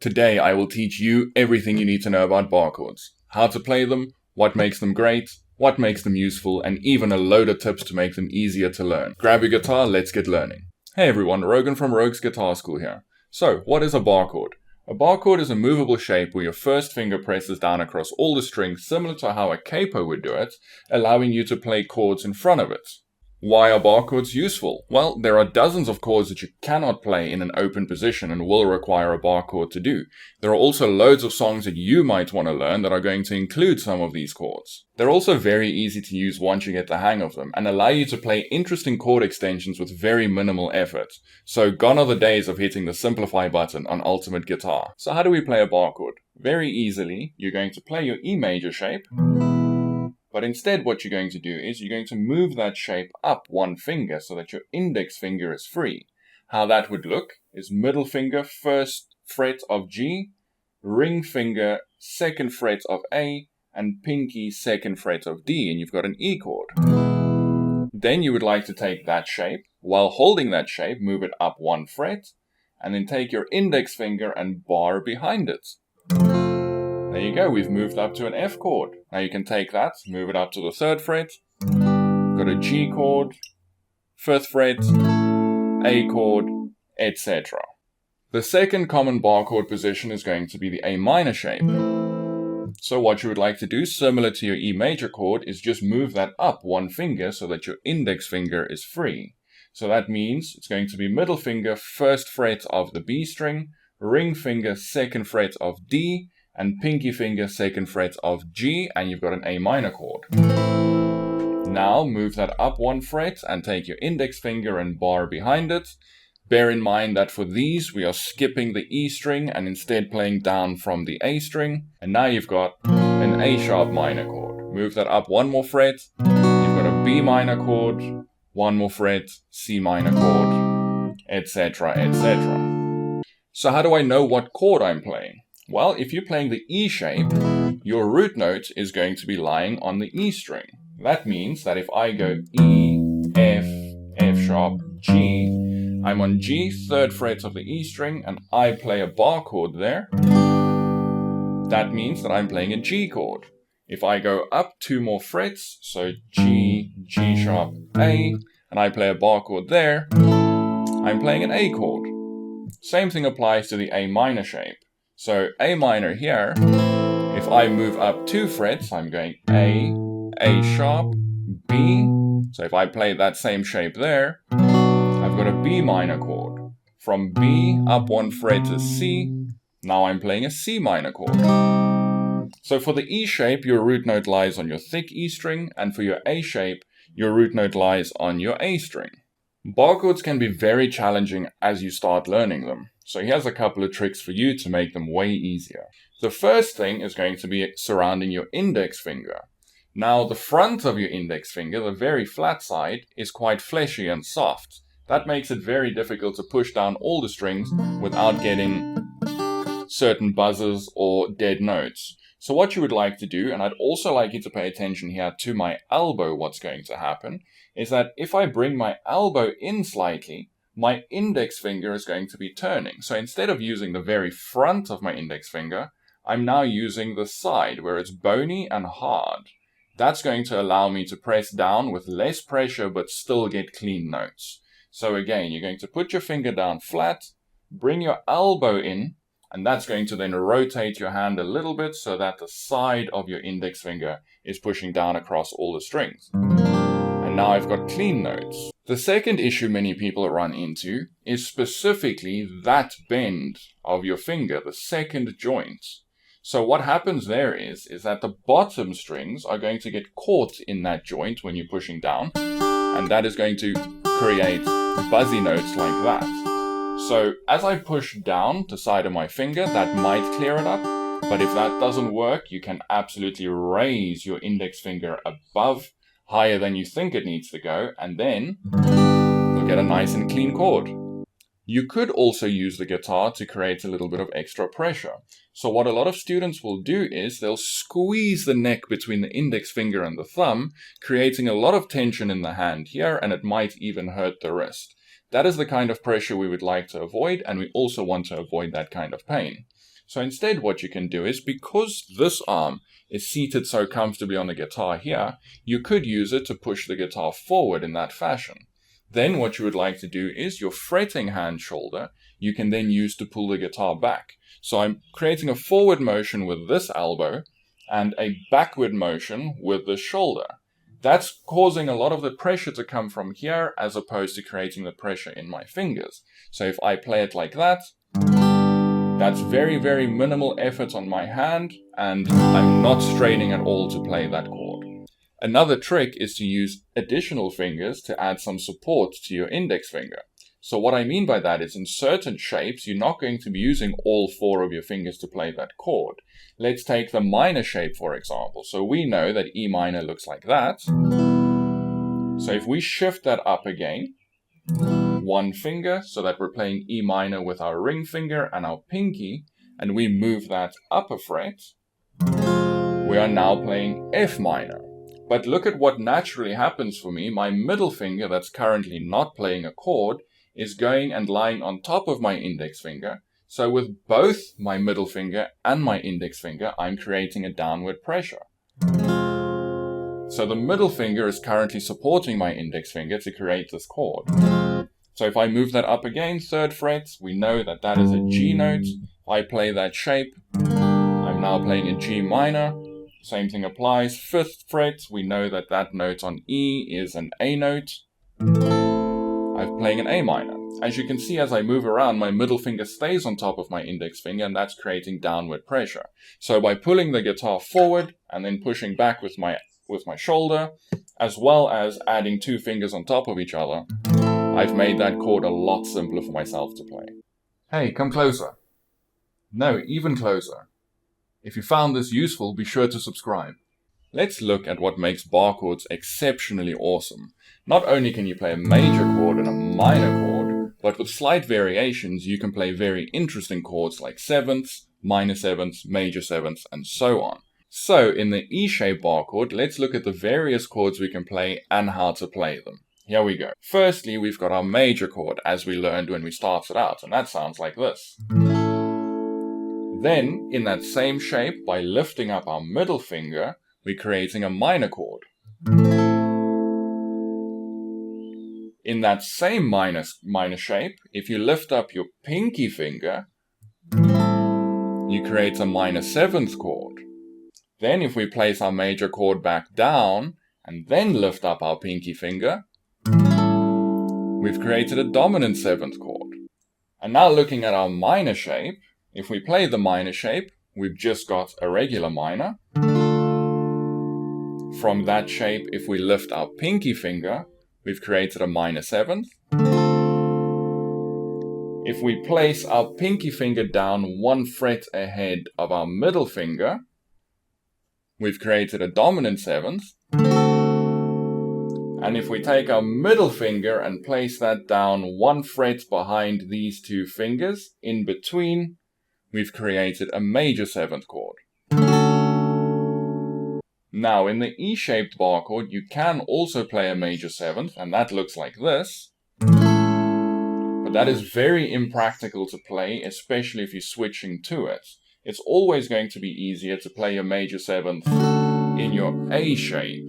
Today I will teach you everything you need to know about bar chords. How to play them, what makes them great, what makes them useful, and even a load of tips to make them easier to learn. Grab your guitar, let's get learning. Hey everyone, Rogan from Rogue's Guitar School here. So, what is a bar chord? A bar chord is a movable shape where your first finger presses down across all the strings similar to how a capo would do it, allowing you to play chords in front of it. Why are bar chords useful? Well, there are dozens of chords that you cannot play in an open position and will require a bar chord to do. There are also loads of songs that you might want to learn that are going to include some of these chords. They're also very easy to use once you get the hang of them and allow you to play interesting chord extensions with very minimal effort. So gone are the days of hitting the simplify button on Ultimate Guitar. So how do we play a bar chord? Very easily, you're going to play your E major shape. But instead what you're going to do is you're going to move that shape up one finger so that your index finger is free. How that would look is middle finger, first fret of G, ring finger, second fret of A, and pinky, second fret of D, and you've got an E chord. Then you would like to take that shape, while holding that shape, move it up one fret, and then take your index finger and bar behind it. There you go, we've moved up to an F chord. Now you can take that, move it up to the third fret, got a G chord, fifth fret, A chord, etc. The second common bar chord position is going to be the A minor shape. So what you would like to do, similar to your E major chord, is just move that up one finger so that your index finger is free. So that means it's going to be middle finger, first fret of the B string, ring finger, second fret of D, and pinky finger, second fret of G, and you've got an A minor chord. Now move that up one fret and take your index finger and bar behind it. Bear in mind that for these we are skipping the E string and instead playing down from the A string. And now you've got an A sharp minor chord. Move that up one more fret, you've got a B minor chord, one more fret, C minor chord, etc, etc. So how do I know what chord I'm playing? Well, if you're playing the E shape, your root note is going to be lying on the E string. That means that if I go E, F, F sharp, G, I'm on G, third fret of the E string, and I play a bar chord there. That means that I'm playing a G chord. If I go up two more frets, so G, G sharp, A, and I play a bar chord there, I'm playing an A chord. Same thing applies to the A minor shape. So A minor here, if I move up two frets, I'm going A sharp, B. So if I play that same shape there, I've got a B minor chord. From B up one fret is C. Now I'm playing a C minor chord. So for the E shape, your root note lies on your thick E string, and for your A shape, your root note lies on your A string. Bar chords can be very challenging as you start learning them. So here's a couple of tricks for you to make them way easier. The first thing is going to be surrounding your index finger. Now the front of your index finger, the very flat side, is quite fleshy and soft. That makes it very difficult to push down all the strings without getting certain buzzes or dead notes. So what you would like to do, and I'd also like you to pay attention here to my elbow, what's going to happen, is that if I bring my elbow in slightly, my index finger is going to be turning. So instead of using the very front of my index finger, I'm now using the side where it's bony and hard. That's going to allow me to press down with less pressure but still get clean notes. So again, you're going to put your finger down flat, bring your elbow in, and that's going to then rotate your hand a little bit so that the side of your index finger is pushing down across all the strings. And now I've got clean notes. The second issue many people run into is specifically that bend of your finger, the second joint. So what happens there is that the bottom strings are going to get caught in that joint when you're pushing down, and that is going to create buzzy notes like that. So as I push down the side of my finger, that might clear it up, but if that doesn't work, you can absolutely raise your index finger above, higher than you think it needs to go, and then you'll get a nice and clean chord. You could also use the guitar to create a little bit of extra pressure. So what a lot of students will do is they'll squeeze the neck between the index finger and the thumb, creating a lot of tension in the hand here, and it might even hurt the wrist. That is the kind of pressure we would like to avoid, and we also want to avoid that kind of pain. So instead what you can do is, because this arm is seated so comfortably on the guitar here, you could use it to push the guitar forward in that fashion. Then what you would like to do is your fretting hand shoulder, you can then use to pull the guitar back. So I'm creating a forward motion with this elbow and a backward motion with the shoulder. That's causing a lot of the pressure to come from here as opposed to creating the pressure in my fingers. So if I play it like that, that's very, very minimal effort on my hand, and I'm not straining at all to play that chord. Another trick is to use additional fingers to add some support to your index finger. So what I mean by that is, in certain shapes, you're not going to be using all 4 of your fingers to play that chord. Let's take the minor shape, for example. So we know that E minor looks like that. So if we shift that up again, 1 finger, so that we're playing E minor with our ring finger and our pinky, and we move that up a fret, we are now playing F minor. But look at what naturally happens for me. My middle finger, that's currently not playing a chord, is going and lying on top of my index finger. So with both my middle finger and my index finger, I'm creating a downward pressure. So the middle finger is currently supporting my index finger to create this chord. So if I move that up again, 3rd fret, we know that that is a G note. If I play that shape, I'm now playing a G minor. Same thing applies. 5th fret, we know that that note on E is an A note. I'm playing an A minor. As you can see, as I move around, my middle finger stays on top of my index finger, and that's creating downward pressure. So by pulling the guitar forward and then pushing back with my shoulder, as well as adding 2 fingers on top of each other, I've made that chord a lot simpler for myself to play. Hey, come closer. No, even closer. If you found this useful, be sure to subscribe. Let's look at what makes bar chords exceptionally awesome. Not only can you play a major chord and a minor chord, but with slight variations you can play very interesting chords like 7ths, minor 7ths, major 7ths, and so on. So in the E-shaped bar chord, let's look at the various chords we can play and how to play them. Here we go. Firstly, we've got our major chord, as we learned when we started out, and that sounds like this. Then, in that same shape, by lifting up our middle finger, we're creating a minor chord. In that same minor shape, if you lift up your pinky finger, you create a minor 7th chord. Then if we place our major chord back down, and then lift up our pinky finger, we've created a dominant 7th chord. And now looking at our minor shape, if we play the minor shape, we've just got a regular minor. From that shape, if we lift our pinky finger, we've created a minor 7th. If we place our pinky finger down 1 fret ahead of our middle finger, we've created a dominant 7th. And if we take our middle finger and place that down 1 fret behind these 2 fingers, in between, we've created a major 7th chord. Now, in the E-shaped bar chord, you can also play a major 7th, and that looks like this. But that is very impractical to play, especially if you're switching to it. It's always going to be easier to play a major 7th in your A shape.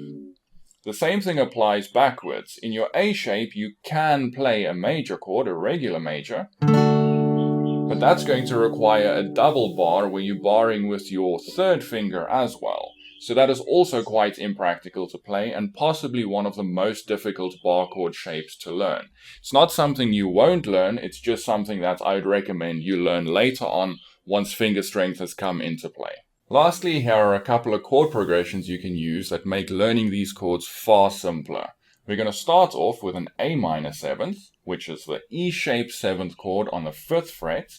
The same thing applies backwards. In your A shape, you can play a major chord, a regular major, but that's going to require a double bar where you're barring with your 3rd finger as well. So that is also quite impractical to play, and possibly one of the most difficult bar chord shapes to learn. It's not something you won't learn, it's just something that I'd recommend you learn later on once finger strength has come into play. Lastly, here are a couple of chord progressions you can use that make learning these chords far simpler. We're going to start off with an A minor 7th, which is the E-shaped 7th chord on the 5th fret.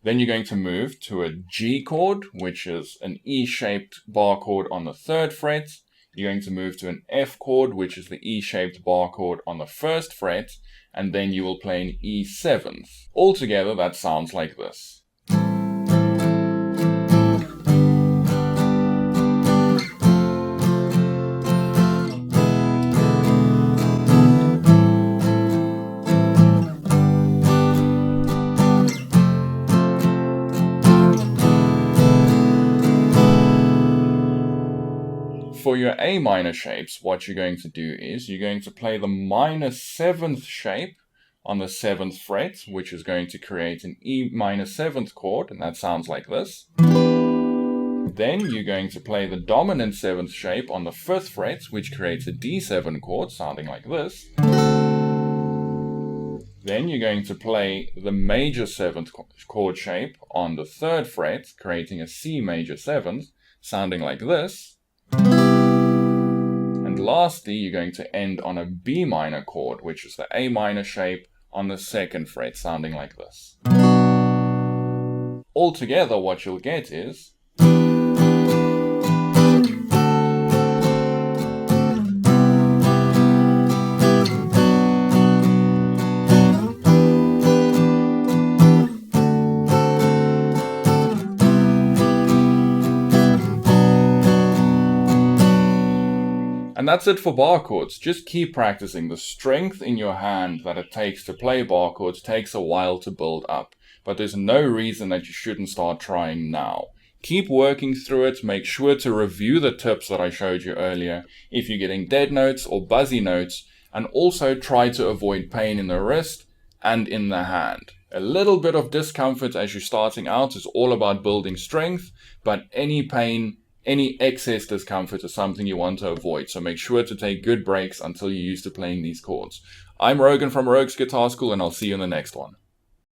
Then you're going to move to a G chord, which is an E-shaped bar chord on the 3rd fret. You're going to move to an F chord, which is the E-shaped bar chord on the 1st fret, and then you will play an E7th. Altogether, that sounds like this. for your A minor shapes, what you're going to do is you're going to play the minor 7th shape on the 7th fret, which is going to create an E minor 7th chord, and that sounds like this. Then you're going to play the dominant 7th shape on the 5th fret, which creates a D7 chord, sounding like this. Then you're going to play the major 7th chord shape on the 3rd fret, creating a C major 7th, sounding like this. And lastly, you're going to end on a B minor chord, which is the A minor shape on the 2nd fret, sounding like this. Altogether, what you'll get is... And that's it for bar chords. Just keep practicing. The strength in your hand that it takes to play bar chords takes a while to build up. But there's no reason that you shouldn't start trying now. Keep working through it. Make sure to review the tips that I showed you earlier if you're getting dead notes or buzzy notes. And also try to avoid pain in the wrist and in the hand. A little bit of discomfort as you're starting out is all about building strength. But any pain, any excess discomfort is something you want to avoid, so make sure to take good breaks until you're used to playing these chords. I'm Rogan from Rogue's Guitar School, and I'll see you in the next one.